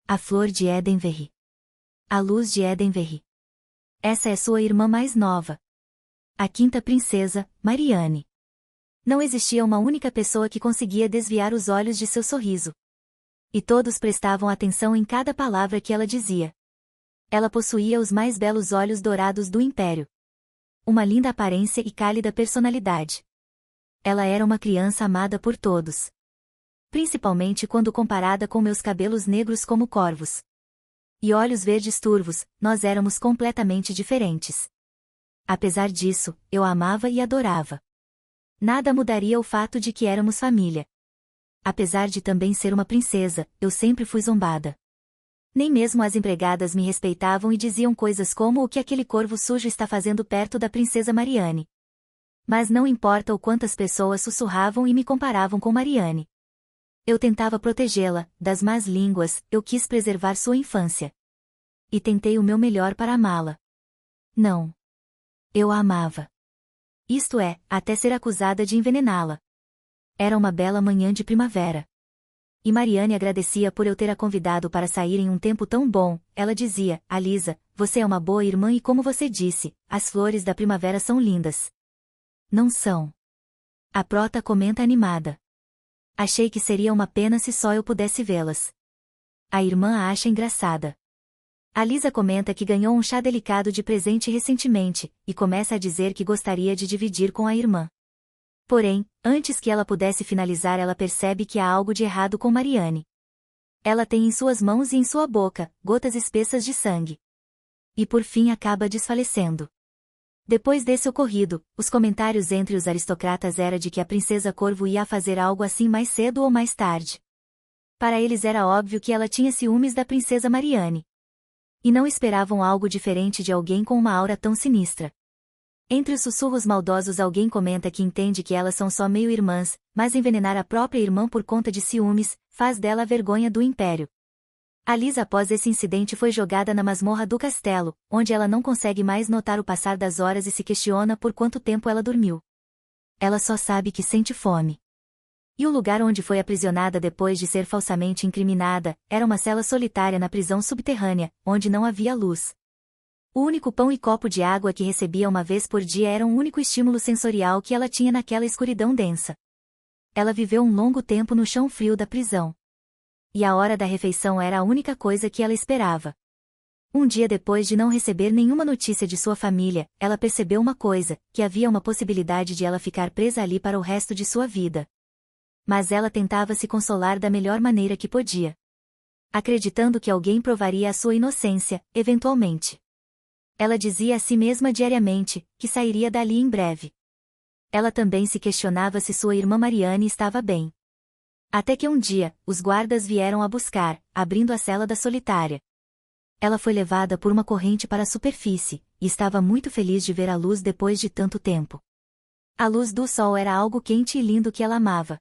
A flor de Edenverri. A luz de Edenverri. Essa é sua irmã mais nova. A quinta princesa, Marianne. Não existia uma única pessoa que conseguia desviar os olhos de seu sorriso. E todos prestavam atenção em cada palavra que ela dizia. Ela possuía os mais belos olhos dourados do império. Uma linda aparência e cálida personalidade. Ela era uma criança amada por todos. Principalmente quando comparada com meus cabelos negros como corvos. E olhos verdes turvos, nós éramos completamente diferentes. Apesar disso, eu a amava e adorava. Nada mudaria o fato de que éramos família. Apesar de também ser uma princesa, eu sempre fui zombada. Nem mesmo as empregadas me respeitavam e diziam coisas como o que aquele corvo sujo está fazendo perto da princesa Marianne. Mas não importa o quantas pessoas sussurravam e me comparavam com Marianne. Eu tentava protegê-la, das más línguas, eu quis preservar sua infância. E tentei o meu melhor para amá-la. Não. Eu a amava. Isto é, até ser acusada de envenená-la. Era uma bela manhã de primavera. E Marianne agradecia por eu ter a convidado para sair em um tempo tão bom. Ela dizia: Alisa, você é uma boa irmã e como você disse, as flores da primavera são lindas. Não são. A prota comenta animada. Achei que seria uma pena se só eu pudesse vê-las. A irmã a acha engraçada. A Lisa comenta que ganhou um chá delicado de presente recentemente, e começa a dizer que gostaria de dividir com a irmã. Porém, antes que ela pudesse finalizar, ela percebe que há algo de errado com Marianne. Ela tem em suas mãos e em sua boca gotas espessas de sangue. E por fim acaba desfalecendo. Depois desse ocorrido, os comentários entre os aristocratas era de que a princesa Corvo ia fazer algo assim mais cedo ou mais tarde. Para eles era óbvio que ela tinha ciúmes da princesa Marianne. E não esperavam algo diferente de alguém com uma aura tão sinistra. Entre os sussurros maldosos alguém comenta que entende que elas são só meio irmãs, mas envenenar a própria irmã por conta de ciúmes, faz dela a vergonha do império. A Lisa após esse incidente foi jogada na masmorra do castelo, onde ela não consegue mais notar o passar das horas e se questiona por quanto tempo ela dormiu. Ela só sabe que sente fome. E o lugar onde foi aprisionada depois de ser falsamente incriminada, era uma cela solitária na prisão subterrânea, onde não havia luz. O único pão e copo de água que recebia uma vez por dia era um único estímulo sensorial que ela tinha naquela escuridão densa. Ela viveu um longo tempo no chão frio da prisão. E a hora da refeição era a única coisa que ela esperava. Um dia depois de não receber nenhuma notícia de sua família, ela percebeu uma coisa, que havia uma possibilidade de ela ficar presa ali para o resto de sua vida. Mas ela tentava se consolar da melhor maneira que podia. Acreditando que alguém provaria a sua inocência, eventualmente. Ela dizia a si mesma diariamente, que sairia dali em breve. Ela também se questionava se sua irmã Marianne estava bem. Até que um dia, os guardas vieram a buscar, abrindo a cela da solitária. Ela foi levada por uma corrente para a superfície, e estava muito feliz de ver a luz depois de tanto tempo. A luz do sol era algo quente e lindo que ela amava.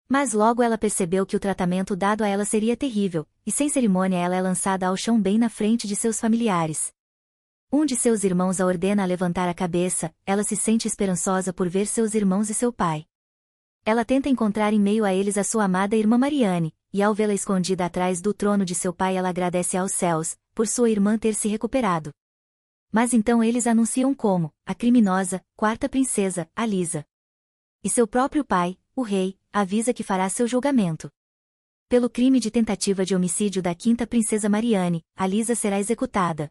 Mas logo ela percebeu que o tratamento dado a ela seria terrível, e sem cerimônia ela é lançada ao chão bem na frente de seus familiares. Um de seus irmãos a ordena a levantar a cabeça, ela se sente esperançosa por ver seus irmãos e seu pai. Ela tenta encontrar em meio a eles a sua amada irmã Marianne, e ao vê-la escondida atrás do trono de seu pai ela agradece aos céus, por sua irmã ter se recuperado. Mas então eles anunciam como, a criminosa, quarta princesa, Alisa. E seu próprio pai, o rei, avisa que fará seu julgamento. Pelo crime de tentativa de homicídio da quinta princesa Marianne, Alisa será executada.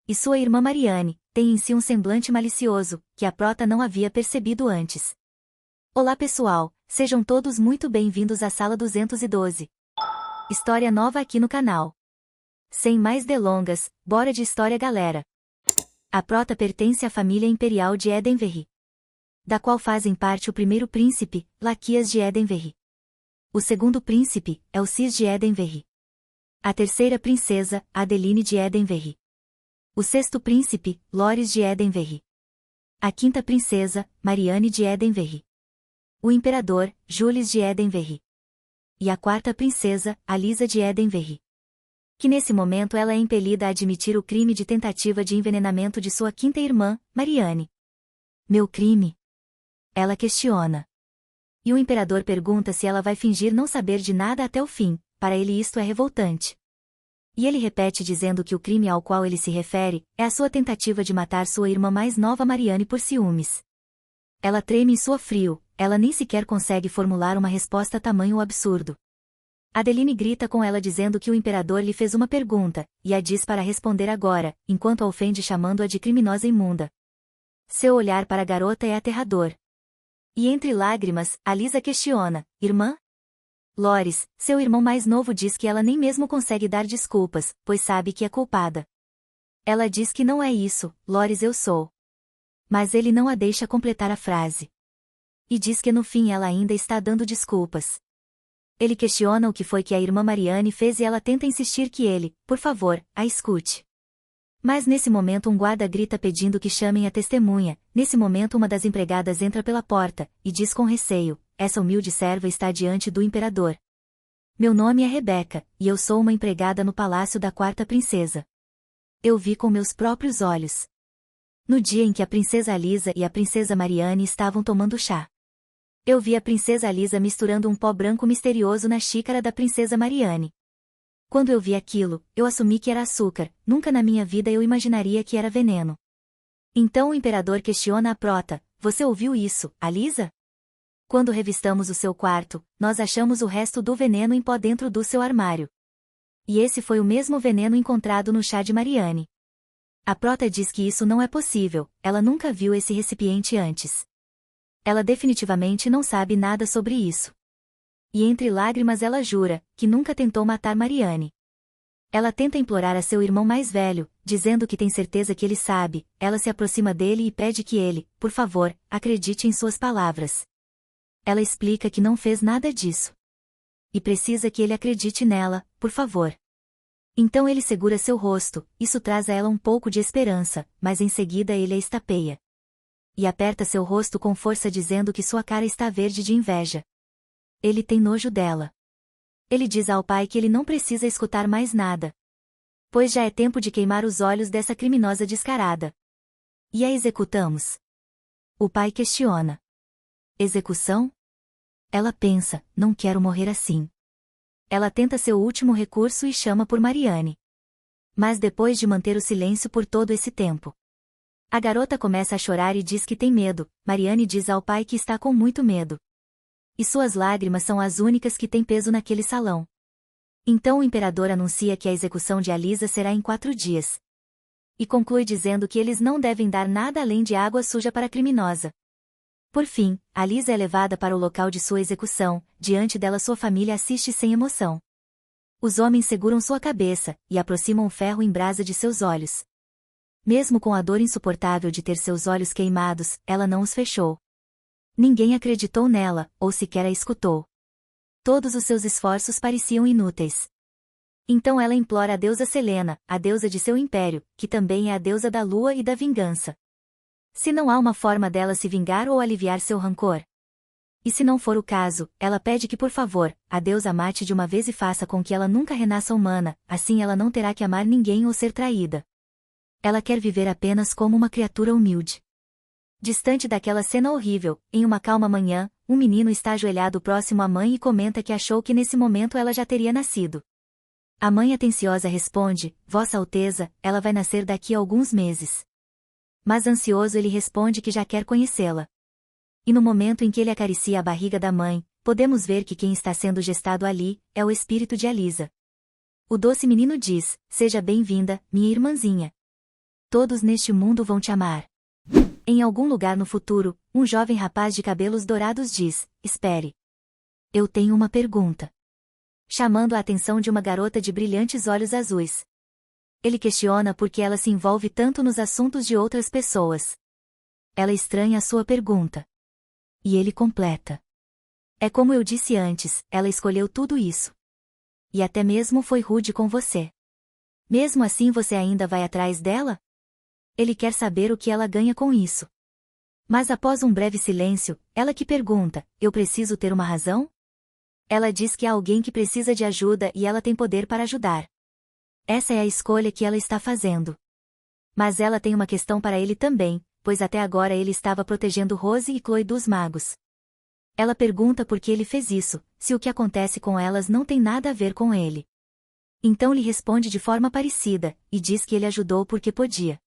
E sua irmã Marianne, tem em si um semblante malicioso, que a prota não havia percebido antes. Olá pessoal, sejam todos muito bem-vindos à sala 212. História nova aqui no canal. Sem mais delongas, bora de história galera. A prota pertence à família imperial de Edenverri, da qual fazem parte o primeiro príncipe, Laquias de Edenverri. O segundo príncipe, é o Cis de Edenverri. A terceira princesa, Adeline de Edenverri. O sexto príncipe, Loris de Edenverri. A quinta princesa, Marianne de Edenverri. O imperador, Jules de Edenverri. E a quarta princesa, Alisa de Edenverri. Que nesse momento ela é impelida a admitir o crime de tentativa de envenenamento de sua quinta irmã, Marianne. Meu crime? Ela questiona. E o imperador pergunta se ela vai fingir não saber de nada até o fim, para ele isto é revoltante. E ele repete dizendo que o crime ao qual ele se refere é a sua tentativa de matar sua irmã mais nova Mariane por ciúmes. Ela treme e sua frio, ela nem sequer consegue formular uma resposta tamanho absurdo. Adeline grita com ela dizendo que o imperador lhe fez uma pergunta, e a diz para responder agora, enquanto a ofende chamando-a de criminosa imunda. Seu olhar para a garota é aterrador. E entre lágrimas, Alisa questiona, irmã? Loris, seu irmão mais novo diz que ela nem mesmo consegue dar desculpas, pois sabe que é culpada. Ela diz que não é isso, Loris eu sou. Mas ele não a deixa completar a frase. E diz que no fim ela ainda está dando desculpas. Ele questiona o que foi que a irmã Mariane fez e ela tenta insistir que ele, por favor, a escute. Mas nesse momento um guarda grita pedindo que chamem a testemunha. Nesse momento uma das empregadas entra pela porta, e diz com receio, essa humilde serva está diante do imperador. Meu nome é Rebeca, e eu sou uma empregada no palácio da quarta princesa. Eu vi com meus próprios olhos. No dia em que a princesa Alisa e a princesa Mariane estavam tomando chá. Eu vi a princesa Alisa misturando um pó branco misterioso na xícara da princesa Mariane. Quando eu vi aquilo, eu assumi que era açúcar, nunca na minha vida eu imaginaria que era veneno. Então o imperador questiona a prota, você ouviu isso, Alisa? Quando revistamos o seu quarto, nós achamos o resto do veneno em pó dentro do seu armário. E esse foi o mesmo veneno encontrado no chá de Mariane. A prota diz que isso não é possível, ela nunca viu esse recipiente antes. Ela definitivamente não sabe nada sobre isso. E entre lágrimas ela jura, que nunca tentou matar Mariane. Ela tenta implorar a seu irmão mais velho, dizendo que tem certeza que ele sabe, ela se aproxima dele e pede que ele, por favor, acredite em suas palavras. Ela explica que não fez nada disso. E precisa que ele acredite nela, por favor. Então ele segura seu rosto, isso traz a ela um pouco de esperança, mas em seguida ele a estapeia. E aperta seu rosto com força dizendo que sua cara está verde de inveja. Ele tem nojo dela. Ele diz ao pai que ele não precisa escutar mais nada. Pois já é tempo de queimar os olhos dessa criminosa descarada. E a executamos? O pai questiona. Execução? Ela pensa, não quero morrer assim. Ela tenta seu último recurso e chama por Mariane. Mas depois de manter o silêncio por todo esse tempo, a garota começa a chorar e diz que tem medo. Mariane diz ao pai que está com muito medo. E suas lágrimas são as únicas que têm peso naquele salão. Então o imperador anuncia que a execução de Alisa será em 4 dias. E conclui dizendo que eles não devem dar nada além de água suja para a criminosa. Por fim, Alisa é levada para o local de sua execução, diante dela sua família assiste sem emoção. Os homens seguram sua cabeça, e aproximam o ferro em brasa de seus olhos. Mesmo com a dor insuportável de ter seus olhos queimados, ela não os fechou. Ninguém acreditou nela, ou sequer a escutou. Todos os seus esforços pareciam inúteis. Então ela implora a deusa Selena, a deusa de seu império, que também é a deusa da lua e da vingança. Se não há uma forma dela se vingar ou aliviar seu rancor. E se não for o caso, ela pede que por favor, a deusa mate de uma vez e faça com que ela nunca renasça humana, assim ela não terá que amar ninguém ou ser traída. Ela quer viver apenas como uma criatura humilde. Distante daquela cena horrível, em uma calma manhã, um menino está ajoelhado próximo à mãe e comenta que achou que nesse momento ela já teria nascido. A mãe atenciosa responde, Vossa Alteza, ela vai nascer daqui a alguns meses. Mas ansioso ele responde que já quer conhecê-la. E no momento em que ele acaricia a barriga da mãe, podemos ver que quem está sendo gestado ali, é o espírito de Alisa. O doce menino diz, seja bem-vinda, minha irmãzinha. Todos neste mundo vão te amar. Em algum lugar no futuro, um jovem rapaz de cabelos dourados diz, espere. Eu tenho uma pergunta. Chamando a atenção de uma garota de brilhantes olhos azuis. Ele questiona por que ela se envolve tanto nos assuntos de outras pessoas. Ela estranha a sua pergunta. E ele completa. É como eu disse antes, ela escolheu tudo isso. E até mesmo foi rude com você. Mesmo assim você ainda vai atrás dela? Ele quer saber o que ela ganha com isso. Mas após um breve silêncio, ela que pergunta, eu preciso ter uma razão? Ela diz que há alguém que precisa de ajuda e ela tem poder para ajudar. Essa é a escolha que ela está fazendo. Mas ela tem uma questão para ele também, pois até agora ele estava protegendo Rose e Chloe dos magos. Ela pergunta por que ele fez isso, se o que acontece com elas não tem nada a ver com ele. Então lhe responde de forma parecida, e diz que ele ajudou porque podia.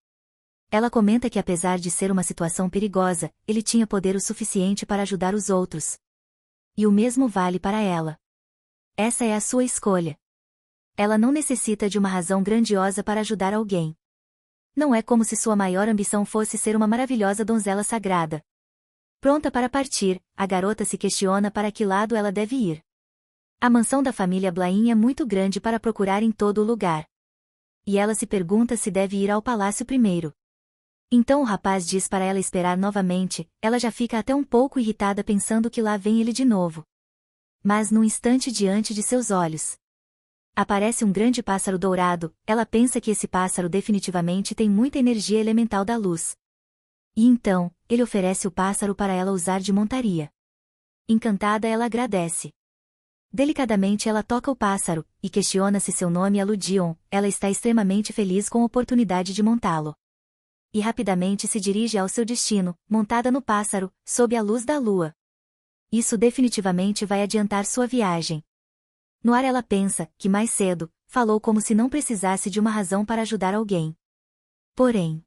Ela comenta que apesar de ser uma situação perigosa, ele tinha poder o suficiente para ajudar os outros. E o mesmo vale para ela. Essa é a sua escolha. Ela não necessita de uma razão grandiosa para ajudar alguém. Não é como se sua maior ambição fosse ser uma maravilhosa donzela sagrada. Pronta para partir, a garota se questiona para que lado ela deve ir. A mansão da família Blaine é muito grande para procurar em todo o lugar. E ela se pergunta se deve ir ao palácio primeiro. Então o rapaz diz para ela esperar novamente, ela já fica até um pouco irritada pensando que lá vem ele de novo. Mas num instante diante de seus olhos aparece um grande pássaro dourado, ela pensa que esse pássaro definitivamente tem muita energia elemental da luz. E então, ele oferece o pássaro para ela usar de montaria. Encantada ela agradece. Delicadamente ela toca o pássaro, e questiona se seu nome é Ludion, ela está extremamente feliz com a oportunidade de montá-lo. E rapidamente se dirige ao seu destino, montada no pássaro, sob a luz da lua. Isso definitivamente vai adiantar sua viagem. No ar ela pensa, que mais cedo, falou como se não precisasse de uma razão para ajudar alguém. Porém,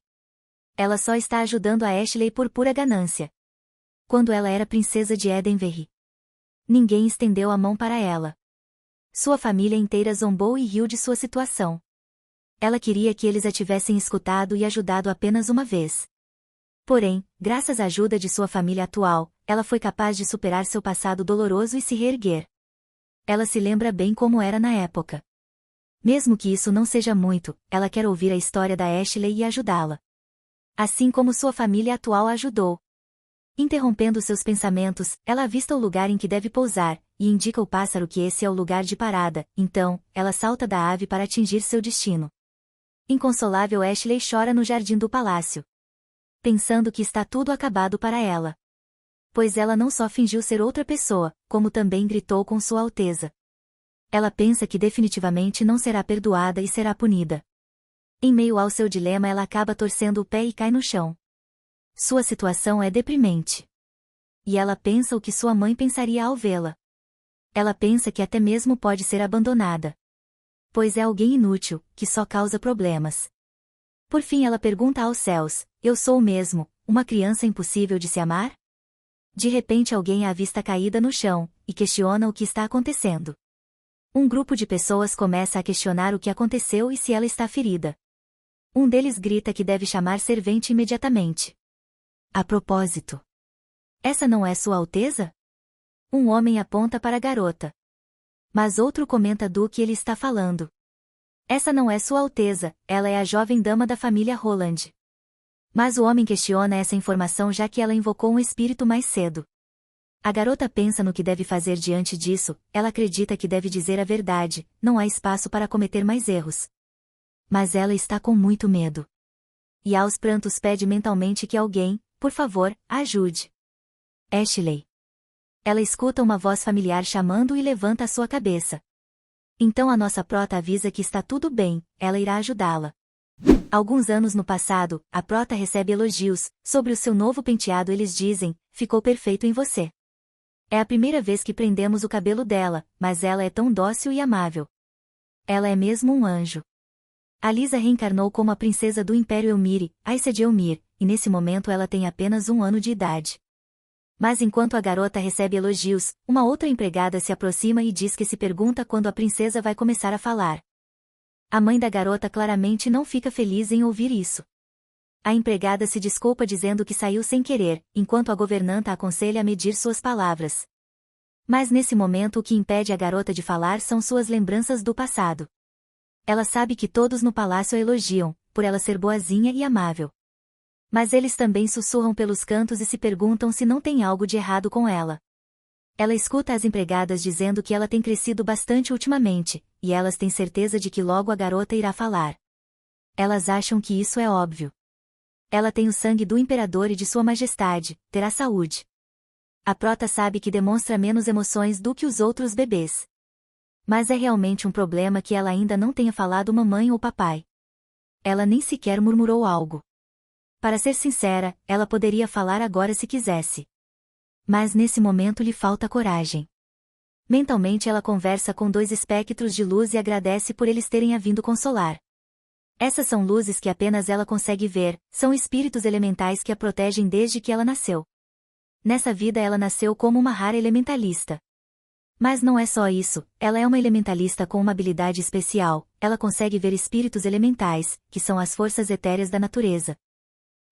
ela só está ajudando a Ashley por pura ganância. Quando ela era princesa de Edenverry, ninguém estendeu a mão para ela. Sua família inteira zombou e riu de sua situação. Ela queria que eles a tivessem escutado e ajudado apenas uma vez. Porém, graças à ajuda de sua família atual, ela foi capaz de superar seu passado doloroso e se reerguer. Ela se lembra bem como era na época. Mesmo que isso não seja muito, ela quer ouvir a história da Ashley e ajudá-la. Assim como sua família atual a ajudou. Interrompendo seus pensamentos, ela avista o lugar em que deve pousar, e indica ao pássaro que esse é o lugar de parada, então, ela salta da ave para atingir seu destino. Inconsolável Ashley chora no jardim do palácio, pensando que está tudo acabado para ela. Pois ela não só fingiu ser outra pessoa, como também gritou com Sua Alteza. Ela pensa que definitivamente não será perdoada e será punida. Em meio ao seu dilema ela acaba torcendo o pé e cai no chão. Sua situação é deprimente. E ela pensa o que sua mãe pensaria ao vê-la. Ela pensa que até mesmo pode ser abandonada. Pois é alguém inútil, que só causa problemas. Por fim ela pergunta aos céus, eu sou mesmo, uma criança impossível de se amar? De repente alguém a avista caída no chão, e questiona o que está acontecendo. Um grupo de pessoas começa a questionar o que aconteceu e se ela está ferida. Um deles grita que deve chamar servente imediatamente. A propósito, essa não é Sua Alteza? Um homem aponta para a garota. Mas outro comenta do que ele está falando. Essa não é Sua Alteza, ela é a jovem dama da família Roland. Mas o homem questiona essa informação já que ela invocou um espírito mais cedo. A garota pensa no que deve fazer diante disso, ela acredita que deve dizer a verdade, não há espaço para cometer mais erros. Mas ela está com muito medo. E aos prantos pede mentalmente que alguém, por favor, a ajude. Ashley. Ela escuta uma voz familiar chamando e levanta a sua cabeça. Então a nossa prota avisa que está tudo bem, ela irá ajudá-la. Alguns anos no passado, a prota recebe elogios, sobre o seu novo penteado eles dizem, ficou perfeito em você. É a primeira vez que prendemos o cabelo dela, mas ela é tão dócil e amável. Ela é mesmo um anjo. A Lisa reencarnou como a princesa do Império Elmire, Aissa de Elmir, e nesse momento ela tem apenas 1 ano de idade. Mas enquanto a garota recebe elogios, uma outra empregada se aproxima e diz que se pergunta quando a princesa vai começar a falar. A mãe da garota claramente não fica feliz em ouvir isso. A empregada se desculpa dizendo que saiu sem querer, enquanto a governanta aconselha a medir suas palavras. Mas nesse momento o que impede a garota de falar são suas lembranças do passado. Ela sabe que todos no palácio a elogiam, por ela ser boazinha e amável. Mas eles também sussurram pelos cantos e se perguntam se não tem algo de errado com ela. Ela escuta as empregadas dizendo que ela tem crescido bastante ultimamente, e elas têm certeza de que logo a garota irá falar. Elas acham que isso é óbvio. Ela tem o sangue do imperador e de sua majestade, terá saúde. A prota sabe que demonstra menos emoções do que os outros bebês. Mas é realmente um problema que ela ainda não tenha falado mamãe ou papai. Ela nem sequer murmurou algo. Para ser sincera, ela poderia falar agora se quisesse. Mas nesse momento lhe falta coragem. Mentalmente ela conversa com dois espectros de luz e agradece por eles terem a vindo consolar. Essas são luzes que apenas ela consegue ver, são espíritos elementais que a protegem desde que ela nasceu. Nessa vida ela nasceu como uma rara elementalista. Mas não é só isso, ela é uma elementalista com uma habilidade especial, ela consegue ver espíritos elementais, que são as forças etéreas da natureza.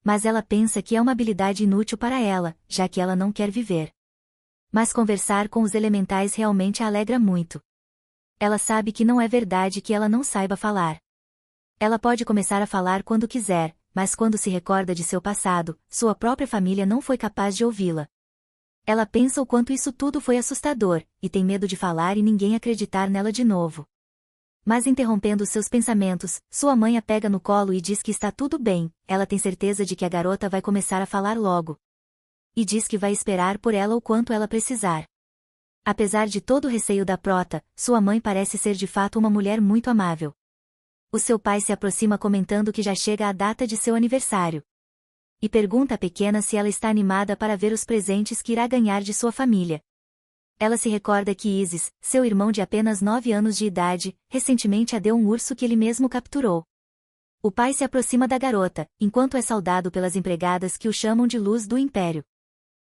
Mas ela pensa que é uma habilidade inútil para ela, já que ela não quer viver. Mas conversar com os elementais realmente a alegra muito. Ela sabe que não é verdade que ela não saiba falar. Ela pode começar a falar quando quiser, mas quando se recorda de seu passado, sua própria família não foi capaz de ouvi-la. Ela pensa o quanto isso tudo foi assustador, e tem medo de falar e ninguém acreditar nela de novo. Mas interrompendo seus pensamentos, sua mãe a pega no colo e diz que está tudo bem, ela tem certeza de que a garota vai começar a falar logo. E diz que vai esperar por ela o quanto ela precisar. Apesar de todo o receio da prota, sua mãe parece ser de fato uma mulher muito amável. O seu pai se aproxima comentando que já chega a data de seu aniversário. E pergunta à pequena se ela está animada para ver os presentes que irá ganhar de sua família. Ela se recorda que Isis, seu irmão de apenas 9 anos de idade, recentemente a deu um urso que ele mesmo capturou. O pai se aproxima da garota, enquanto é saudado pelas empregadas que o chamam de Luz do Império.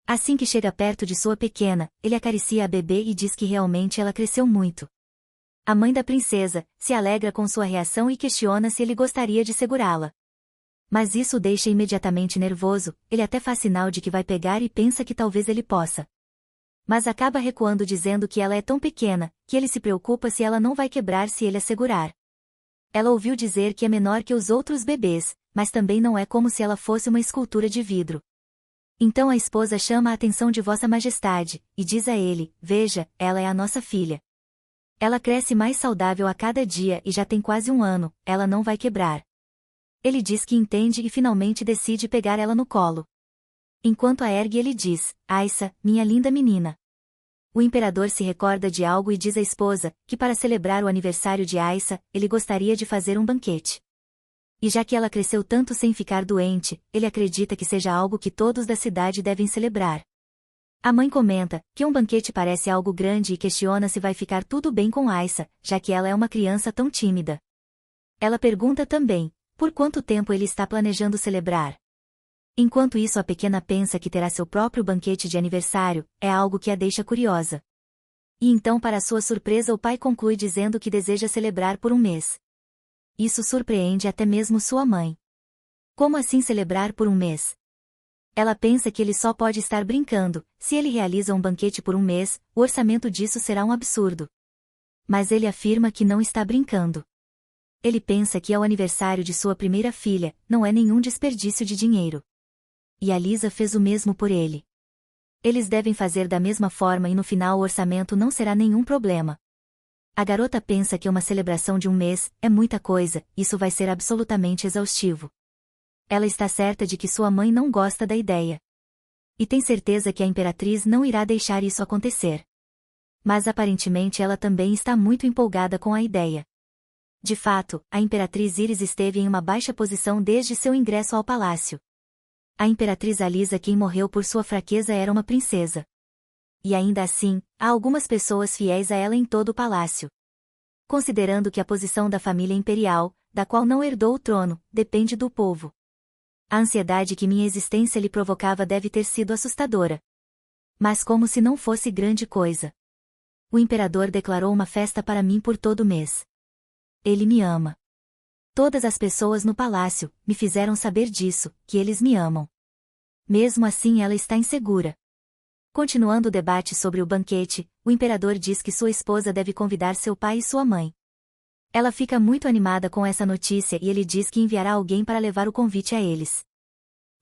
Assim que chega perto de sua pequena, ele acaricia a bebê e diz que realmente ela cresceu muito. A mãe da princesa se alegra com sua reação e questiona se ele gostaria de segurá-la. Mas isso o deixa imediatamente nervoso, ele até faz sinal de que vai pegar e pensa que talvez ele possa. Mas acaba recuando dizendo que ela é tão pequena, que ele se preocupa se ela não vai quebrar se ele a segurar. Ela ouviu dizer que é menor que os outros bebês, mas também não é como se ela fosse uma escultura de vidro. Então a esposa chama a atenção de Vossa Majestade, e diz a ele, veja, ela é a nossa filha. Ela cresce mais saudável a cada dia e já tem quase 1 ano, ela não vai quebrar. Ele diz que entende e finalmente decide pegar ela no colo. Enquanto a ergue ele diz, Aissa, minha linda menina. O imperador se recorda de algo e diz à esposa, que para celebrar o aniversário de Aissa, ele gostaria de fazer um banquete. E já que ela cresceu tanto sem ficar doente, ele acredita que seja algo que todos da cidade devem celebrar. A mãe comenta que um banquete parece algo grande e questiona se vai ficar tudo bem com Aissa, já que ela é uma criança tão tímida. Ela pergunta também, por quanto tempo ele está planejando celebrar. Enquanto isso a pequena pensa que terá seu próprio banquete de aniversário, é algo que a deixa curiosa. E então para sua surpresa o pai conclui dizendo que deseja celebrar por 1 mês. Isso surpreende até mesmo sua mãe. Como assim celebrar por 1 mês? Ela pensa que ele só pode estar brincando, se ele realiza um banquete por 1 mês, o orçamento disso será um absurdo. Mas ele afirma que não está brincando. Ele pensa que é o aniversário de sua primeira filha, não é nenhum desperdício de dinheiro. E a Lisa fez o mesmo por ele. Eles devem fazer da mesma forma e no final o orçamento não será nenhum problema. A garota pensa que uma celebração de 1 mês é muita coisa, isso vai ser absolutamente exaustivo. Ela está certa de que sua mãe não gosta da ideia. E tem certeza que a imperatriz não irá deixar isso acontecer. Mas aparentemente ela também está muito empolgada com a ideia. De fato, a imperatriz Iris esteve em uma baixa posição desde seu ingresso ao palácio. A imperatriz Alisa, quem morreu por sua fraqueza, era uma princesa. E ainda assim, há algumas pessoas fiéis a ela em todo o palácio. Considerando que a posição da família imperial, da qual não herdou o trono, depende do povo. A ansiedade que minha existência lhe provocava deve ter sido assustadora. Mas como se não fosse grande coisa. O imperador declarou uma festa para mim por todo o mês. Ele me ama. Todas as pessoas no palácio me fizeram saber disso, que eles me amam. Mesmo assim ela está insegura. Continuando o debate sobre o banquete, o imperador diz que sua esposa deve convidar seu pai e sua mãe. Ela fica muito animada com essa notícia e ele diz que enviará alguém para levar o convite a eles.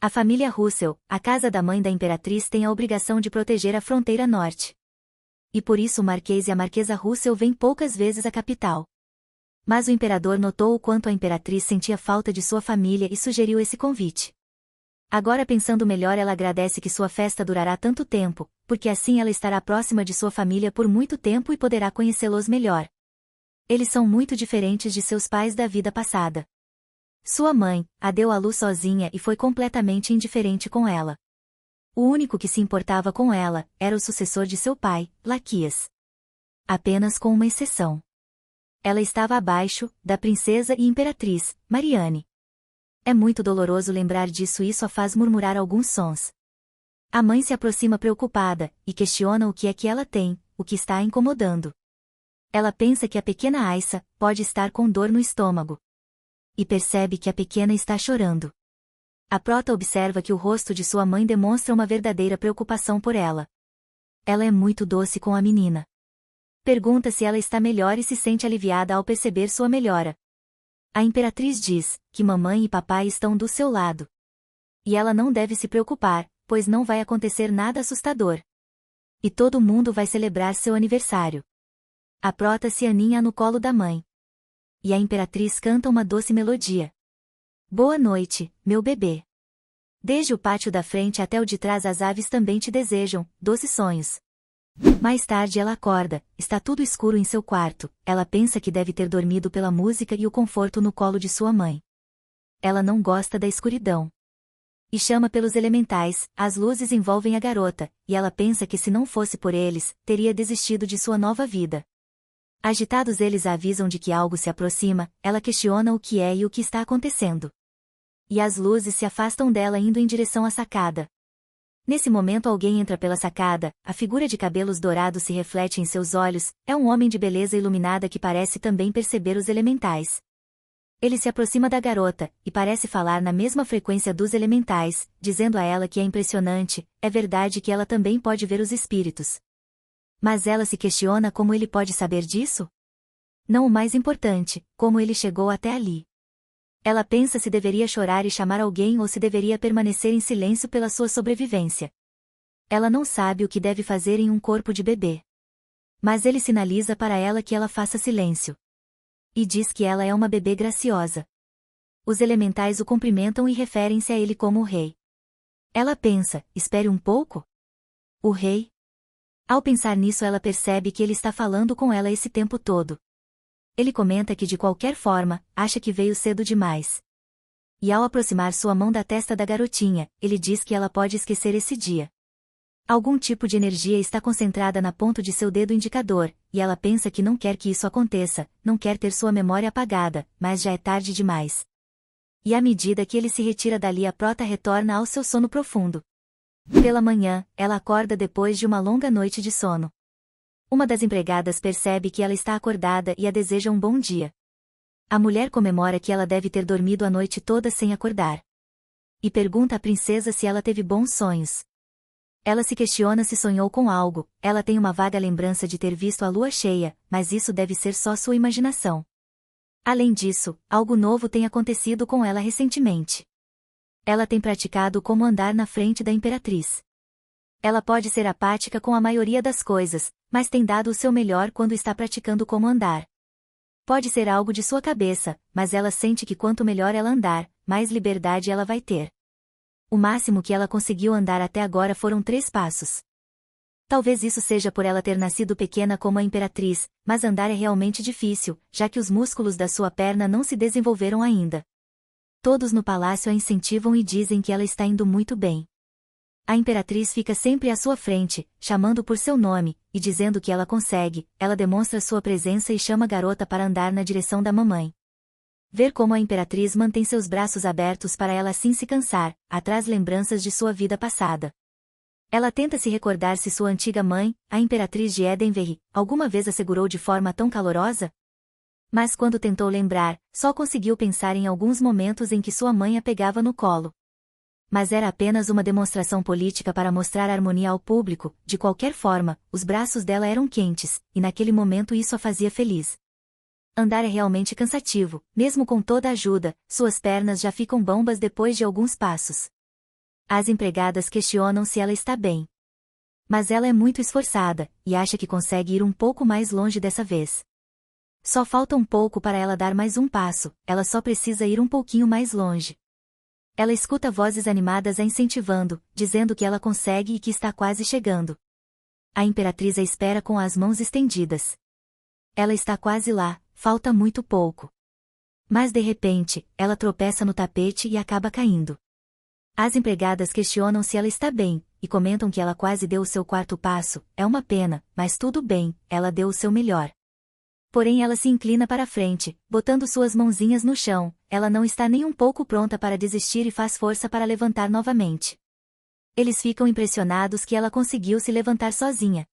A família Russell, a casa da mãe da imperatriz, tem a obrigação de proteger a fronteira norte. E por isso o marquês e a marquesa Russell vêm poucas vezes à capital. Mas o imperador notou o quanto a imperatriz sentia falta de sua família e sugeriu esse convite. Agora pensando melhor, ela agradece que sua festa durará tanto tempo, porque assim ela estará próxima de sua família por muito tempo e poderá conhecê-los melhor. Eles são muito diferentes de seus pais da vida passada. Sua mãe a deu à luz sozinha e foi completamente indiferente com ela. O único que se importava com ela era o sucessor de seu pai, Laquias. apenas com uma exceção. Ela estava abaixo da princesa e imperatriz, Mariane. É muito doloroso lembrar disso e isso a faz murmurar alguns sons. A mãe se aproxima preocupada, e questiona o que é que ela tem, o que está a incomodando. Ela pensa que a pequena Aissa pode estar com dor no estômago. E percebe que a pequena está chorando. A prota observa que o rosto de sua mãe demonstra uma verdadeira preocupação por ela. Ela é muito doce com a menina. Pergunta se ela está melhor e se sente aliviada ao perceber sua melhora. A imperatriz diz que mamãe e papai estão do seu lado. E ela não deve se preocupar, pois não vai acontecer nada assustador. E todo mundo vai celebrar seu aniversário. A prota se aninha no colo da mãe. E a imperatriz canta uma doce melodia. Boa noite, meu bebê. Desde o pátio da frente até o de trás as aves também te desejam doces sonhos. Mais tarde ela acorda, está tudo escuro em seu quarto, ela pensa que deve ter dormido pela música e o conforto no colo de sua mãe. Ela não gosta da escuridão. E chama pelos elementais, as luzes envolvem a garota, e ela pensa que se não fosse por eles, teria desistido de sua nova vida. Agitados eles a avisam de que algo se aproxima, ela questiona o que é e o que está acontecendo. E as luzes se afastam dela indo em direção à sacada. Nesse momento alguém entra pela sacada, a figura de cabelos dourados se reflete em seus olhos, é um homem de beleza iluminada que parece também perceber os elementais. Ele se aproxima da garota, e parece falar na mesma frequência dos elementais, dizendo a ela que é impressionante, é verdade que ela também pode ver os espíritos. Mas ela se questiona como ele pode saber disso? Não o mais importante, como ele chegou até ali. Ela pensa se deveria chorar e chamar alguém ou se deveria permanecer em silêncio pela sua sobrevivência. Ela não sabe o que deve fazer em um corpo de bebê. Mas ele sinaliza para ela que ela faça silêncio. E diz que ela é uma bebê graciosa. Os elementais o cumprimentam e referem-se a ele como o rei. Ela pensa, espere um pouco? O rei? Ao pensar nisso ela percebe que ele está falando com ela esse tempo todo. Ele comenta que de qualquer forma, acha que veio cedo demais. E ao aproximar sua mão da testa da garotinha, ele diz que ela pode esquecer esse dia. Algum tipo de energia está concentrada na ponta de seu dedo indicador, e ela pensa que não quer que isso aconteça, não quer ter sua memória apagada, mas já é tarde demais. E à medida que ele se retira dali a prota retorna ao seu sono profundo. Pela manhã, ela acorda depois de uma longa noite de sono. Uma das empregadas percebe que ela está acordada e a deseja um bom dia. A mulher comemora que ela deve ter dormido a noite toda sem acordar. E pergunta à princesa se ela teve bons sonhos. Ela se questiona se sonhou com algo, ela tem uma vaga lembrança de ter visto a lua cheia, mas isso deve ser só sua imaginação. Além disso, algo novo tem acontecido com ela recentemente. Ela tem praticado como andar na frente da imperatriz. Ela pode ser apática com a maioria das coisas, mas tem dado o seu melhor quando está praticando como andar. Pode ser algo de sua cabeça, mas ela sente que quanto melhor ela andar, mais liberdade ela vai ter. O máximo que ela conseguiu andar até agora foram 3 passos. Talvez isso seja por ela ter nascido pequena como a imperatriz, mas andar é realmente difícil, já que os músculos da sua perna não se desenvolveram ainda. Todos no palácio a incentivam e dizem que ela está indo muito bem. A imperatriz fica sempre à sua frente, chamando por seu nome, e dizendo que ela consegue, ela demonstra sua presença e chama a garota para andar na direção da mamãe. Ver como a imperatriz mantém seus braços abertos para ela assim se cansar, traz lembranças de sua vida passada. Ela tenta se recordar se sua antiga mãe, a imperatriz de Edenverry, alguma vez a segurou de forma tão calorosa? Mas quando tentou lembrar, só conseguiu pensar em alguns momentos em que sua mãe a pegava no colo. Mas era apenas uma demonstração política para mostrar harmonia ao público, de qualquer forma, os braços dela eram quentes, e naquele momento isso a fazia feliz. Andar é realmente cansativo, mesmo com toda a ajuda, suas pernas já ficam bambas depois de alguns passos. As empregadas questionam se ela está bem. Mas ela é muito esforçada, e acha que consegue ir um pouco mais longe dessa vez. Só falta um pouco para ela dar mais um passo, ela só precisa ir um pouquinho mais longe. Ela escuta vozes animadas a incentivando, dizendo que ela consegue e que está quase chegando. A imperatriz a espera com as mãos estendidas. Ela está quase lá, falta muito pouco. Mas de repente, ela tropeça no tapete e acaba caindo. As empregadas questionam se ela está bem, e comentam que ela quase deu o seu quarto passo. É uma pena, mas tudo bem, ela deu o seu melhor. Porém ela se inclina para a frente, botando suas mãozinhas no chão, ela não está nem um pouco pronta para desistir e faz força para levantar novamente. Eles ficam impressionados que ela conseguiu se levantar sozinha.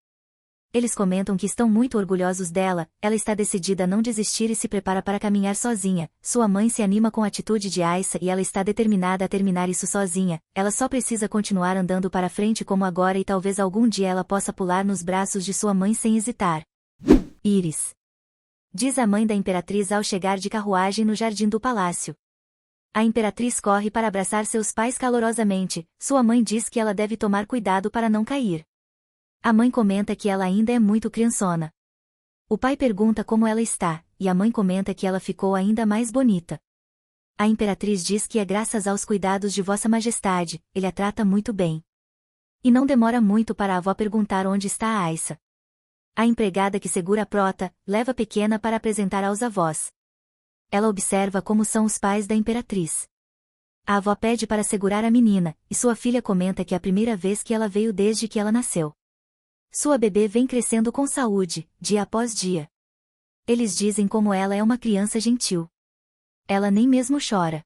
Eles comentam que estão muito orgulhosos dela, ela está decidida a não desistir e se prepara para caminhar sozinha. Sua mãe se anima com a atitude de Aissa e ela está determinada a terminar isso sozinha, ela só precisa continuar andando para frente como agora e talvez algum dia ela possa pular nos braços de sua mãe sem hesitar. Iris. Diz a mãe da imperatriz ao chegar de carruagem no jardim do palácio. A imperatriz corre para abraçar seus pais calorosamente, sua mãe diz que ela deve tomar cuidado para não cair. A mãe comenta que ela ainda é muito criançona. O pai pergunta como ela está, e a mãe comenta que ela ficou ainda mais bonita. A imperatriz diz que é graças aos cuidados de Vossa Majestade, ele a trata muito bem. E não demora muito para a avó perguntar onde está a Aissa. A empregada que segura a prota, leva a pequena para apresentar aos avós. Ela observa como são os pais da imperatriz. A avó pede para segurar a menina, e sua filha comenta que é a primeira vez que ela veio desde que ela nasceu. Sua bebê vem crescendo com saúde, dia após dia. Eles dizem como ela é uma criança gentil. Ela nem mesmo chora.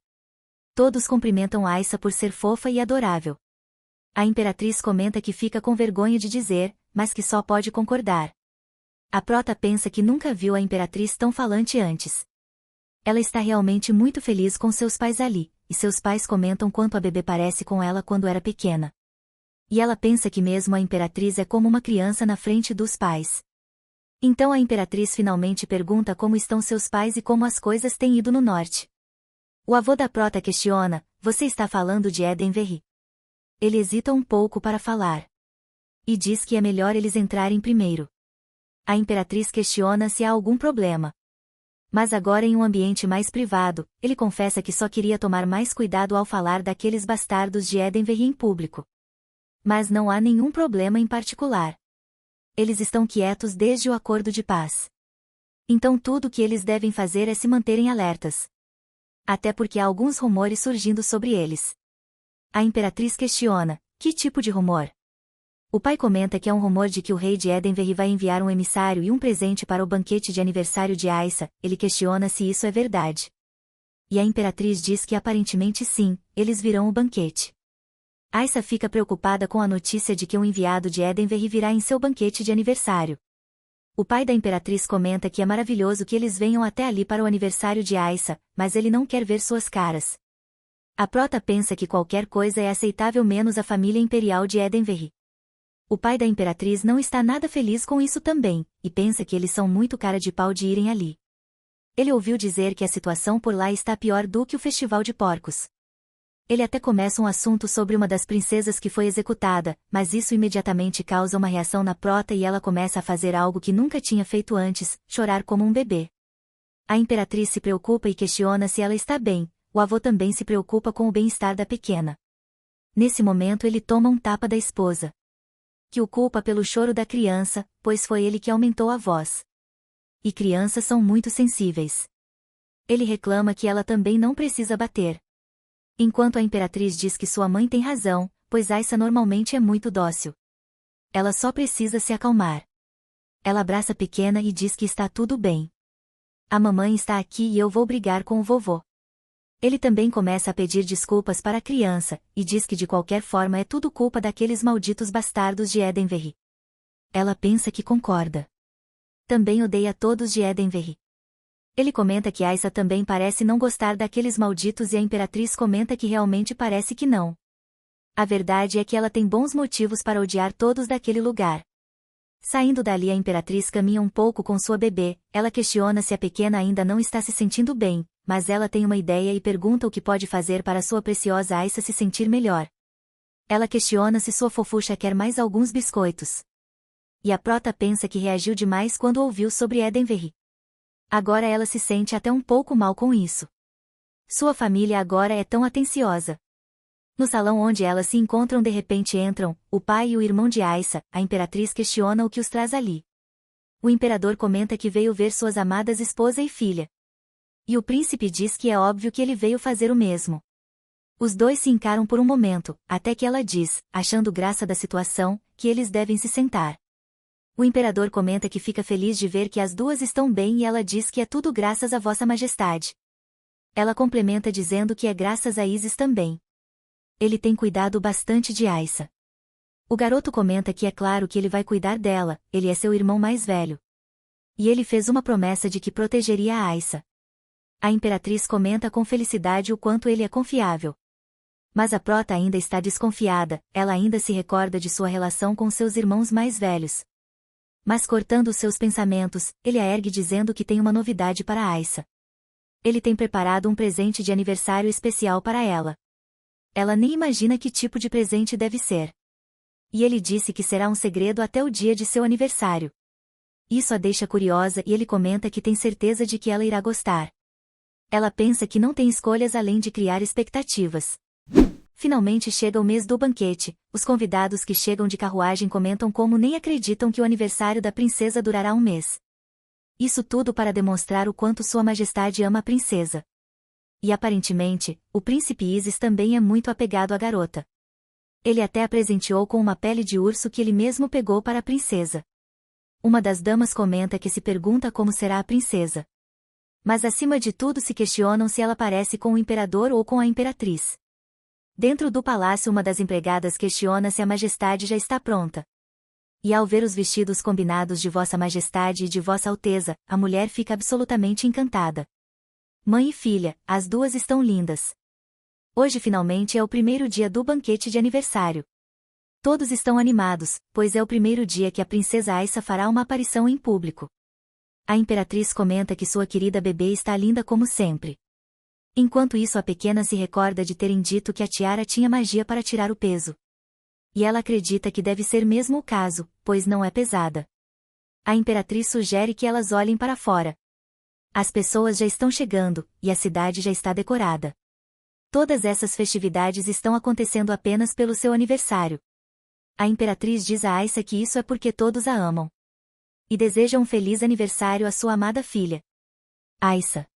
Todos cumprimentam Aissa por ser fofa e adorável. A imperatriz comenta que fica com vergonha de dizer, mas que só pode concordar. A prota pensa que nunca viu a imperatriz tão falante antes. Ela está realmente muito feliz com seus pais ali, e seus pais comentam quanto a bebê parece com ela quando era pequena. E ela pensa que mesmo a imperatriz é como uma criança na frente dos pais. Então a imperatriz finalmente pergunta como estão seus pais e como as coisas têm ido no norte. O avô da prota questiona, você está falando de Edenverri? Ele hesita um pouco para falar. E diz que é melhor eles entrarem primeiro. A imperatriz questiona se há algum problema. Mas agora em um ambiente mais privado, ele confessa que só queria tomar mais cuidado ao falar daqueles bastardos de Edenverri em público. Mas não há nenhum problema em particular. Eles estão quietos desde o acordo de paz. Então tudo o que eles devem fazer é se manterem alertas. Até porque há alguns rumores surgindo sobre eles. A imperatriz questiona, que tipo de rumor? O pai comenta que é um rumor de que o rei de Edenverri vai enviar um emissário e um presente para o banquete de aniversário de Aissa, ele questiona se isso é verdade. E a imperatriz diz que aparentemente sim, eles virão o banquete. Aissa fica preocupada com a notícia de que um enviado de Edenverri virá em seu banquete de aniversário. O pai da imperatriz comenta que é maravilhoso que eles venham até ali para o aniversário de Aissa, mas ele não quer ver suas caras. A prota pensa que qualquer coisa é aceitável menos a família imperial de Edenverri. O pai da imperatriz não está nada feliz com isso também, e pensa que eles são muito cara de pau de irem ali. Ele ouviu dizer que a situação por lá está pior do que o festival de porcos. Ele até começa um assunto sobre uma das princesas que foi executada, mas isso imediatamente causa uma reação na prota e ela começa a fazer algo que nunca tinha feito antes, chorar como um bebê. A imperatriz se preocupa e questiona se ela está bem, o avô também se preocupa com o bem-estar da pequena. Nesse momento ele toma um tapa da esposa. Que o culpa pelo choro da criança, pois foi ele que aumentou a voz. E crianças são muito sensíveis. Ele reclama que ela também não precisa bater. Enquanto a imperatriz diz que sua mãe tem razão, pois Aissa normalmente é muito dócil. Ela só precisa se acalmar. Ela abraça a pequena e diz que está tudo bem. A mamãe está aqui e eu vou brigar com o vovô. Ele também começa a pedir desculpas para a criança, e diz que de qualquer forma é tudo culpa daqueles malditos bastardos de Edenverri. Ela pensa que concorda. Também odeia todos de Edenverri. Ele comenta que Aissa também parece não gostar daqueles malditos e a imperatriz comenta que realmente parece que não. A verdade é que ela tem bons motivos para odiar todos daquele lugar. Saindo dali a imperatriz caminha um pouco com sua bebê, ela questiona se a pequena ainda não está se sentindo bem, mas ela tem uma ideia e pergunta o que pode fazer para sua preciosa Aissa se sentir melhor. Ela questiona se sua fofucha quer mais alguns biscoitos. E a prota pensa que reagiu demais quando ouviu sobre Edenverri. Agora ela se sente até um pouco mal com isso. Sua família agora é tão atenciosa. No salão onde elas se encontram de repente entram, o pai e o irmão de Aissa, a imperatriz questiona o que os traz ali. O imperador comenta que veio ver suas amadas esposa e filha. E o príncipe diz que é óbvio que ele veio fazer o mesmo. Os dois se encaram por um momento, até que ela diz, achando graça da situação, que eles devem se sentar. O imperador comenta que fica feliz de ver que as duas estão bem e ela diz que é tudo graças a Vossa Majestade. Ela complementa dizendo que é graças a Isis também. Ele tem cuidado bastante de Aissa. O garoto comenta que é claro que ele vai cuidar dela, ele é seu irmão mais velho. E ele fez uma promessa de que protegeria a Aissa. A imperatriz comenta com felicidade o quanto ele é confiável. Mas a prota ainda está desconfiada, ela ainda se recorda de sua relação com seus irmãos mais velhos. Mas cortando seus pensamentos, ele a ergue dizendo que tem uma novidade para Aissa. Ele tem preparado um presente de aniversário especial para ela. Ela nem imagina que tipo de presente deve ser. E ele disse que será um segredo até o dia de seu aniversário. Isso a deixa curiosa e ele comenta que tem certeza de que ela irá gostar. Ela pensa que não tem escolhas além de criar expectativas. Finalmente chega o mês do banquete, os convidados que chegam de carruagem comentam como nem acreditam que o aniversário da princesa durará um mês. Isso tudo para demonstrar o quanto Sua Majestade ama a princesa. E aparentemente, o príncipe Isis também é muito apegado à garota. Ele até a presenteou com uma pele de urso que ele mesmo pegou para a princesa. Uma das damas comenta que se pergunta como será a princesa. Mas acima de tudo se questionam se ela parece com o imperador ou com a imperatriz. Dentro do palácio uma das empregadas questiona se a majestade já está pronta. E ao ver os vestidos combinados de Vossa Majestade e de Vossa Alteza, a mulher fica absolutamente encantada. Mãe e filha, as duas estão lindas. Hoje finalmente é o primeiro dia do banquete de aniversário. Todos estão animados, pois é o primeiro dia que a princesa Aissa fará uma aparição em público. A imperatriz comenta que sua querida bebê está linda como sempre. Enquanto isso a pequena se recorda de terem dito que a tiara tinha magia para tirar o peso. E ela acredita que deve ser mesmo o caso, pois não é pesada. A imperatriz sugere que elas olhem para fora. As pessoas já estão chegando, e a cidade já está decorada. Todas essas festividades estão acontecendo apenas pelo seu aniversário. A imperatriz diz a Aissa que isso é porque todos a amam. E deseja um feliz aniversário à sua amada filha. Aissa.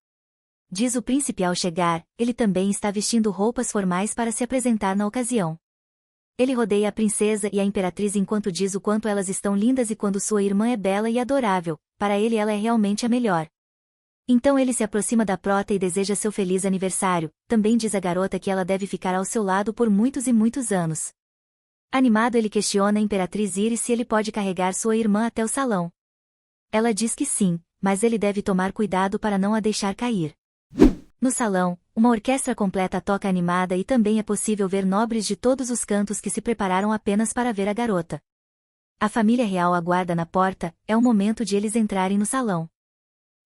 Diz o príncipe ao chegar, ele também está vestindo roupas formais para se apresentar na ocasião. Ele rodeia a princesa e a imperatriz enquanto diz o quanto elas estão lindas e quando sua irmã é bela e adorável, para ele ela é realmente a melhor. Então ele se aproxima da prota e deseja seu feliz aniversário, também diz a garota que ela deve ficar ao seu lado por muitos e muitos anos. Animado ele questiona a imperatriz Iris se ele pode carregar sua irmã até o salão. Ela diz que sim, mas ele deve tomar cuidado para não a deixar cair. No salão, uma orquestra completa toca animada e também é possível ver nobres de todos os cantos que se prepararam apenas para ver a garota. A família real aguarda na porta, é o momento de eles entrarem no salão.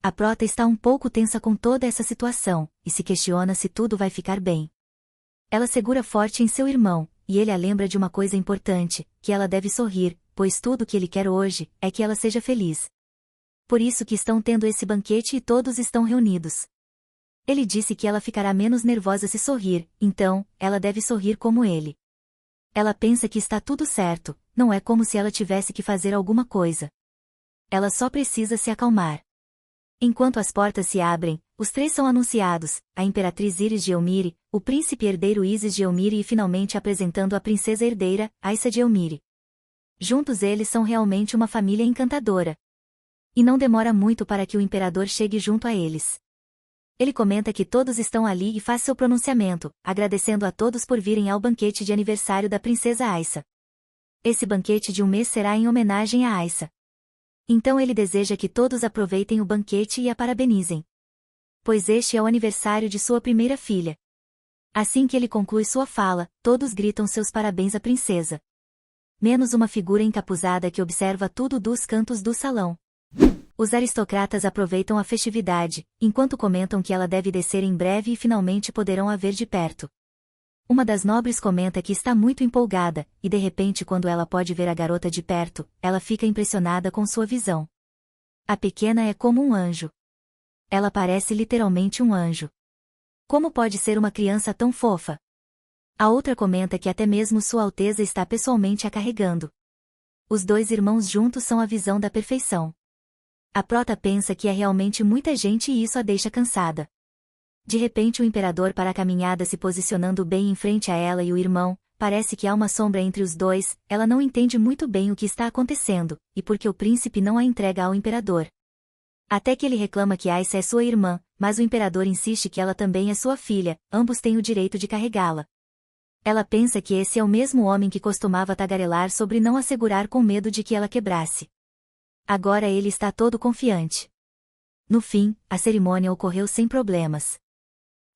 A prota está um pouco tensa com toda essa situação, e se questiona se tudo vai ficar bem. Ela segura forte em seu irmão, e ele a lembra de uma coisa importante, que ela deve sorrir, pois tudo que ele quer hoje, é que ela seja feliz. Por isso que estão tendo esse banquete e todos estão reunidos. Ele disse que ela ficará menos nervosa se sorrir, então, ela deve sorrir como ele. Ela pensa que está tudo certo, não é como se ela tivesse que fazer alguma coisa. Ela só precisa se acalmar. Enquanto as portas se abrem, os três são anunciados, a imperatriz Iris de Elmire, o príncipe herdeiro Isis de Elmire e finalmente apresentando a princesa herdeira, Aissa de Elmire. Juntos eles são realmente uma família encantadora. E não demora muito para que o imperador chegue junto a eles. Ele comenta que todos estão ali e faz seu pronunciamento, agradecendo a todos por virem ao banquete de aniversário da princesa Aissa. Esse banquete de um mês será em homenagem a Aissa. Então ele deseja que todos aproveitem o banquete e a parabenizem. Pois este é o aniversário de sua primeira filha. Assim que ele conclui sua fala, todos gritam seus parabéns à princesa. Menos uma figura encapuzada que observa tudo dos cantos do salão. Os aristocratas aproveitam a festividade, enquanto comentam que ela deve descer em breve e finalmente poderão a ver de perto. Uma das nobres comenta que está muito empolgada, e de repente quando ela pode ver a garota de perto, ela fica impressionada com sua visão. A pequena é como um anjo. Ela parece literalmente um anjo. Como pode ser uma criança tão fofa? A outra comenta que até mesmo Sua Alteza está pessoalmente a carregando. Os dois irmãos juntos são a visão da perfeição. A prota pensa que é realmente muita gente e isso a deixa cansada. De repente o imperador para a caminhada se posicionando bem em frente a ela e o irmão, parece que há uma sombra entre os dois, ela não entende muito bem o que está acontecendo, e porque o príncipe não a entrega ao imperador. Até que ele reclama que Aissa é sua irmã, mas o imperador insiste que ela também é sua filha, ambos têm o direito de carregá-la. Ela pensa que esse é o mesmo homem que costumava tagarelar sobre não a segurar com medo de que ela quebrasse. Agora ele está todo confiante. No fim, a cerimônia ocorreu sem problemas.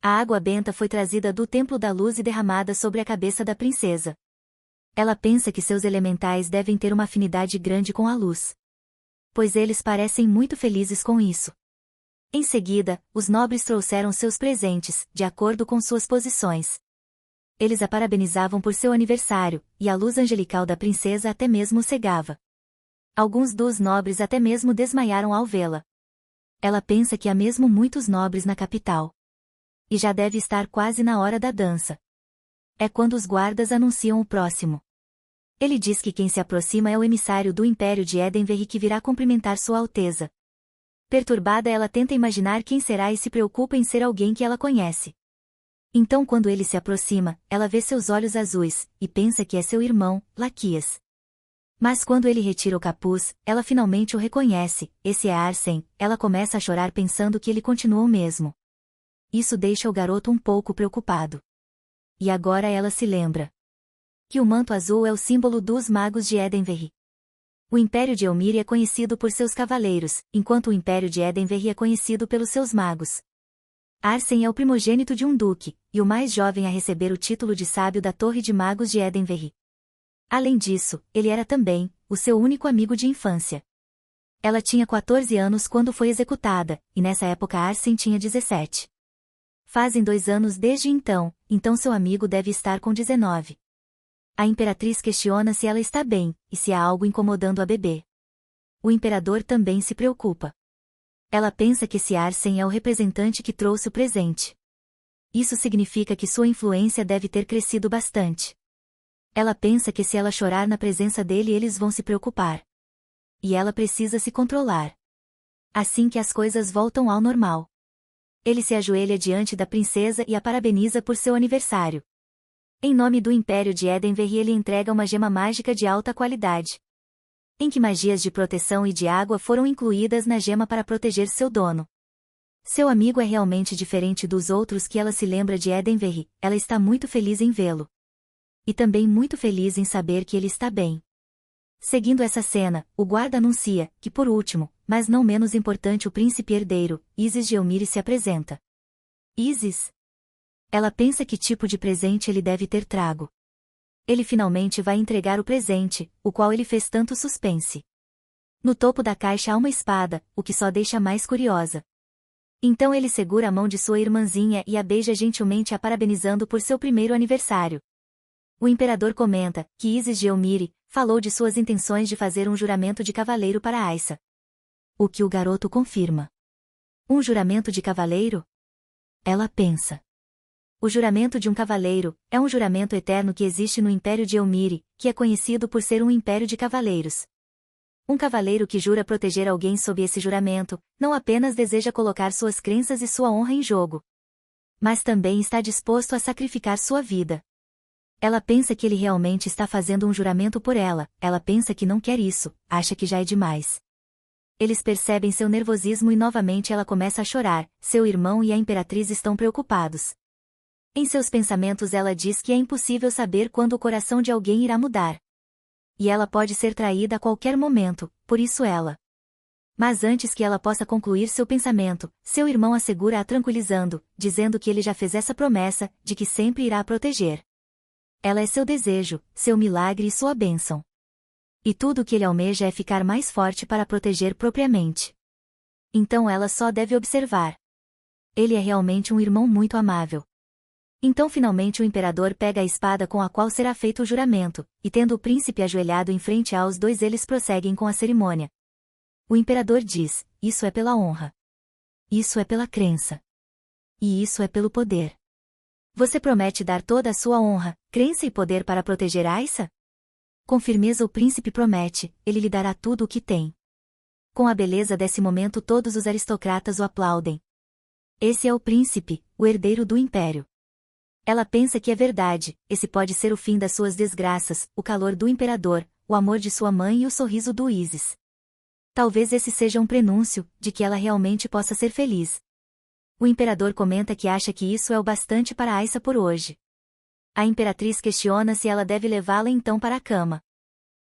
A água benta foi trazida do Templo da Luz e derramada sobre a cabeça da princesa. Ela pensa que seus elementais devem ter uma afinidade grande com a luz. Pois eles parecem muito felizes com isso. Em seguida, os nobres trouxeram seus presentes, de acordo com suas posições. Eles a parabenizavam por seu aniversário, e a luz angelical da princesa até mesmo cegava. Alguns dos nobres até mesmo desmaiaram ao vê-la. Ela pensa que há mesmo muitos nobres na capital. E já deve estar quase na hora da dança. É quando os guardas anunciam o próximo. Ele diz que quem se aproxima é o emissário do Império de Edenverre que virá cumprimentar Sua Alteza. Perturbada, ela tenta imaginar quem será e se preocupa em ser alguém que ela conhece. Então quando ele se aproxima, ela vê seus olhos azuis, e pensa que é seu irmão, Laquias. Mas quando ele retira o capuz, ela finalmente o reconhece, esse é Arsene, ela começa a chorar pensando que ele continua o mesmo. Isso deixa o garoto um pouco preocupado. E agora ela se lembra que o manto azul é o símbolo dos magos de Edenverre. O Império de Elmire é conhecido por seus cavaleiros, enquanto o Império de Edenverre é conhecido pelos seus magos. Arsene é o primogênito de um duque, e o mais jovem a receber o título de sábio da Torre de Magos de Edenverre. Além disso, ele era também o seu único amigo de infância. Ela tinha 14 anos quando foi executada, e nessa época Arsene tinha 17. Fazem 2 anos desde então seu amigo deve estar com 19. A imperatriz questiona se ela está bem, e se há algo incomodando a bebê. O imperador também se preocupa. Ela pensa que esse Arsene é o representante que trouxe o presente. Isso significa que sua influência deve ter crescido bastante. Ela pensa que se ela chorar na presença dele eles vão se preocupar. E ela precisa se controlar. Assim que as coisas voltam ao normal. Ele se ajoelha diante da princesa e a parabeniza por seu aniversário. Em nome do Império de Edenverre ele entrega uma gema mágica de alta qualidade. Em que magias de proteção e de água foram incluídas na gema para proteger seu dono. Seu amigo é realmente diferente dos outros que ela se lembra de Edenverre, ela está muito feliz em vê-lo. E também muito feliz em saber que ele está bem. Seguindo essa cena, o guarda anuncia que por último, mas não menos importante, o príncipe herdeiro, Isis de Elmire se apresenta. Isis? Ela pensa que tipo de presente ele deve ter trago. Ele finalmente vai entregar o presente, o qual ele fez tanto suspense. No topo da caixa há uma espada, o que só deixa mais curiosa. Então ele segura a mão de sua irmãzinha e a beija gentilmente, a parabenizando por seu primeiro aniversário. O imperador comenta que Isis de Elmire falou de suas intenções de fazer um juramento de cavaleiro para Aissa. O que o garoto confirma. Um juramento de cavaleiro? Ela pensa. O juramento de um cavaleiro é um juramento eterno que existe no Império de Elmire, que é conhecido por ser um império de cavaleiros. Um cavaleiro que jura proteger alguém sob esse juramento, não apenas deseja colocar suas crenças e sua honra em jogo, mas também está disposto a sacrificar sua vida. Ela pensa que ele realmente está fazendo um juramento por ela, ela pensa que não quer isso, acha que já é demais. Eles percebem seu nervosismo e novamente ela começa a chorar, seu irmão e a imperatriz estão preocupados. Em seus pensamentos ela diz que é impossível saber quando o coração de alguém irá mudar. E ela pode ser traída a qualquer momento, por isso ela. Mas antes que ela possa concluir seu pensamento, seu irmão a segura a tranquilizando, dizendo que ele já fez essa promessa, de que sempre irá a proteger. Ela é seu desejo, seu milagre e sua bênção. E tudo o que ele almeja é ficar mais forte para proteger propriamente. Então ela só deve observar. Ele é realmente um irmão muito amável. Então finalmente o imperador pega a espada com a qual será feito o juramento, e tendo o príncipe ajoelhado em frente aos dois eles prosseguem com a cerimônia. O imperador diz, isso é pela honra. Isso é pela crença. E isso é pelo poder. Você promete dar toda a sua honra, crença e poder para proteger Aissa? Com firmeza o príncipe promete, ele lhe dará tudo o que tem. Com a beleza desse momento todos os aristocratas o aplaudem. Esse é o príncipe, o herdeiro do império. Ela pensa que é verdade, esse pode ser o fim das suas desgraças, o calor do imperador, o amor de sua mãe e o sorriso do Isis. Talvez esse seja um prenúncio, de que ela realmente possa ser feliz. O imperador comenta que acha que isso é o bastante para Aissa por hoje. A imperatriz questiona se ela deve levá-la então para a cama.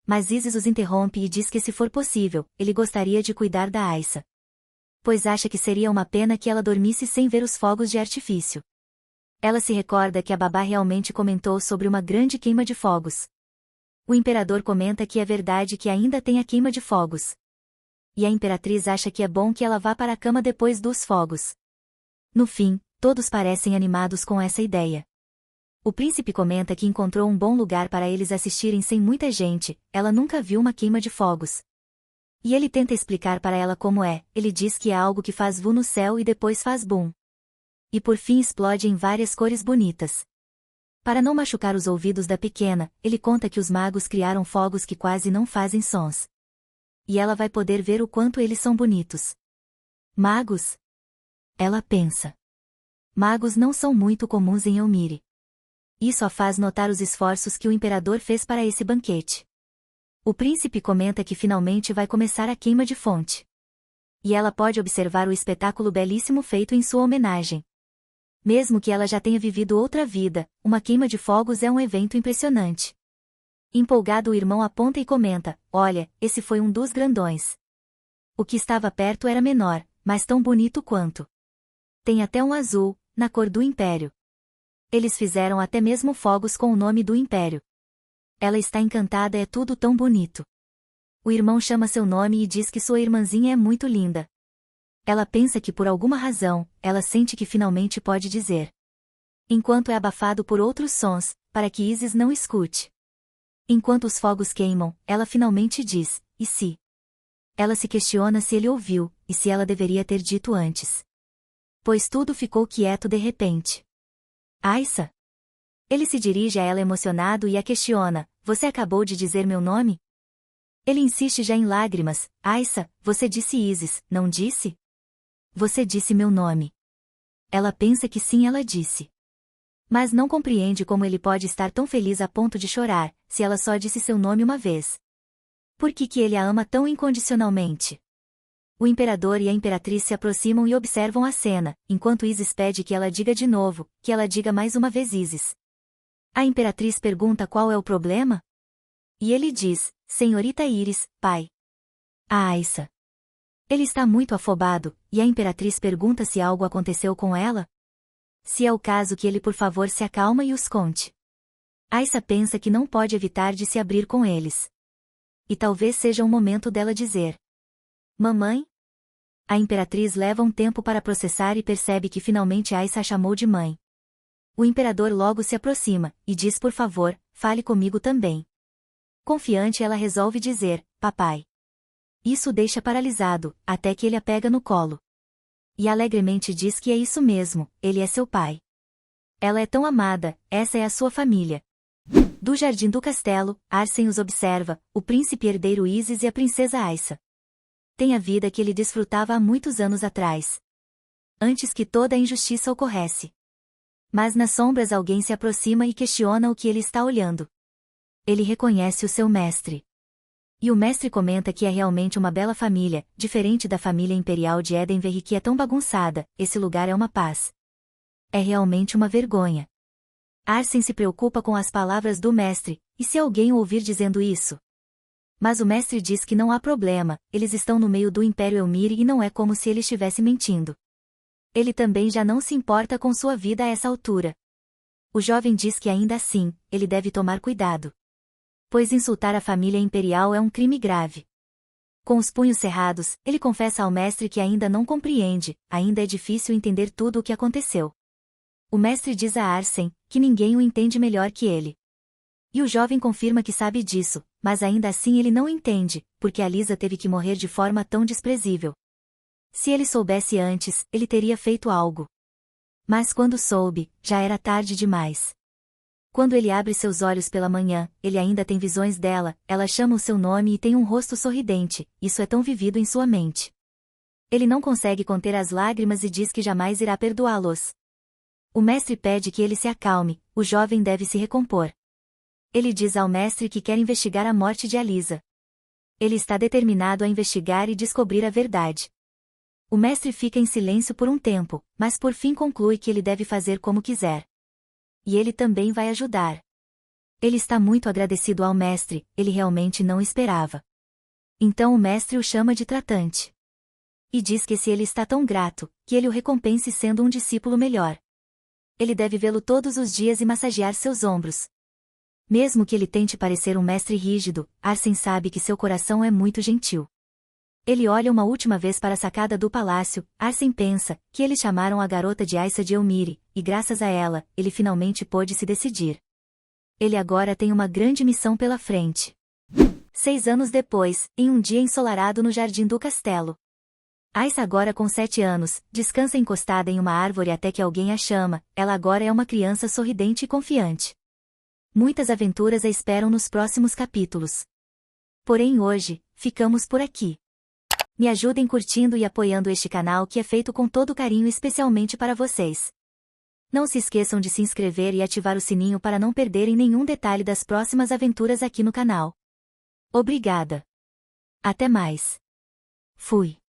Mas Isis os interrompe e diz que se for possível, ele gostaria de cuidar da Aissa. Pois acha que seria uma pena que ela dormisse sem ver os fogos de artifício. Ela se recorda que a babá realmente comentou sobre uma grande queima de fogos. O imperador comenta que é verdade que ainda tem a queima de fogos. E a imperatriz acha que é bom que ela vá para a cama depois dos fogos. No fim, todos parecem animados com essa ideia. O príncipe comenta que encontrou um bom lugar para eles assistirem sem muita gente, ela nunca viu uma queima de fogos. E ele tenta explicar para ela como é, ele diz que é algo que faz vu no céu e depois faz bum. E por fim explode em várias cores bonitas. Para não machucar os ouvidos da pequena, ele conta que os magos criaram fogos que quase não fazem sons. E ela vai poder ver o quanto eles são bonitos. Magos? Ela pensa. Magos não são muito comuns em Elmire. Isso a faz notar os esforços que o imperador fez para esse banquete. O príncipe comenta que finalmente vai começar a queima de fonte. E ela pode observar o espetáculo belíssimo feito em sua homenagem. Mesmo que ela já tenha vivido outra vida, uma queima de fogos é um evento impressionante. Empolgado o irmão aponta e comenta, olha, esse foi um dos grandões. O que estava perto era menor, mas tão bonito quanto. Tem até um azul, na cor do império. Eles fizeram até mesmo fogos com o nome do império. Ela está encantada, é tudo tão bonito. O irmão chama seu nome e diz que sua irmãzinha é muito linda. Ela pensa que por alguma razão, ela sente que finalmente pode dizer. Enquanto é abafado por outros sons, para que Isis não escute. Enquanto os fogos queimam, ela finalmente diz, e se? Ela se questiona se ele ouviu, e se ela deveria ter dito antes. Pois tudo ficou quieto de repente. Aissa? Ele se dirige a ela emocionado e a questiona, você acabou de dizer meu nome? Ele insiste já em lágrimas, Aissa, você disse Isis, não disse? Você disse meu nome. Ela pensa que sim, ela disse. Mas não compreende como ele pode estar tão feliz a ponto de chorar, se ela só disse seu nome uma vez. Por que ele a ama tão incondicionalmente? O imperador e a imperatriz se aproximam e observam a cena, enquanto Isis pede que ela diga de novo, que ela diga mais uma vez Isis. A imperatriz pergunta qual é o problema? E ele diz, Senhorita Íris, pai. A Aissa. Ele está muito afobado, e a imperatriz pergunta se algo aconteceu com ela? Se é o caso, que ele por favor se acalma e os conte. Aissa pensa que não pode evitar de se abrir com eles. E talvez seja um momento dela dizer: Mamãe? A imperatriz leva um tempo para processar e percebe que finalmente Aissa a chamou de mãe. O imperador logo se aproxima, e diz por favor, fale comigo também. Confiante ela resolve dizer, papai. Isso o deixa paralisado, até que ele a pega no colo. E alegremente diz que é isso mesmo, ele é seu pai. Ela é tão amada, essa é a sua família. Do jardim do castelo, Arsene os observa, o príncipe herdeiro Isis e a princesa Aissa. Tem a vida que ele desfrutava há muitos anos atrás. Antes que toda a injustiça ocorresse. Mas nas sombras alguém se aproxima e questiona o que ele está olhando. Ele reconhece o seu mestre. E o mestre comenta que é realmente uma bela família, diferente da família imperial de Edenverre que é tão bagunçada, esse lugar é uma paz. É realmente uma vergonha. Arsene se preocupa com as palavras do mestre, e se alguém o ouvir dizendo isso? Mas o mestre diz que não há problema, eles estão no meio do Império Elmire e não é como se ele estivesse mentindo. Ele também já não se importa com sua vida a essa altura. O jovem diz que ainda assim, ele deve tomar cuidado. Pois insultar a família imperial é um crime grave. Com os punhos cerrados, ele confessa ao mestre que ainda não compreende, ainda é difícil entender tudo o que aconteceu. O mestre diz a Arsene, que ninguém o entende melhor que ele. E o jovem confirma que sabe disso, mas ainda assim ele não entende, porque a Lisa teve que morrer de forma tão desprezível. Se ele soubesse antes, ele teria feito algo. Mas quando soube, já era tarde demais. Quando ele abre seus olhos pela manhã, ele ainda tem visões dela, ela chama o seu nome e tem um rosto sorridente, isso é tão vivido em sua mente. Ele não consegue conter as lágrimas e diz que jamais irá perdoá-los. O mestre pede que ele se acalme, o jovem deve se recompor. Ele diz ao mestre que quer investigar a morte de Alisa. Ele está determinado a investigar e descobrir a verdade. O mestre fica em silêncio por um tempo, mas por fim conclui que ele deve fazer como quiser. E ele também vai ajudar. Ele está muito agradecido ao mestre, ele realmente não esperava. Então o mestre o chama de tratante. E diz que se ele está tão grato, que ele o recompense sendo um discípulo melhor. Ele deve vê-lo todos os dias e massagear seus ombros. Mesmo que ele tente parecer um mestre rígido, Arsène sabe que seu coração é muito gentil. Ele olha uma última vez para a sacada do palácio, Arsène pensa que eles chamaram a garota de Aissa de Elmire, e graças a ela, ele finalmente pôde se decidir. Ele agora tem uma grande missão pela frente. 6 anos depois, em um dia ensolarado no jardim do castelo. Aissa agora com 7 anos, descansa encostada em uma árvore até que alguém a chama, ela agora é uma criança sorridente e confiante. Muitas aventuras a esperam nos próximos capítulos. Porém hoje, ficamos por aqui. Me ajudem curtindo e apoiando este canal que é feito com todo carinho especialmente para vocês. Não se esqueçam de se inscrever e ativar o sininho para não perderem nenhum detalhe das próximas aventuras aqui no canal. Obrigada. Até mais. Fui.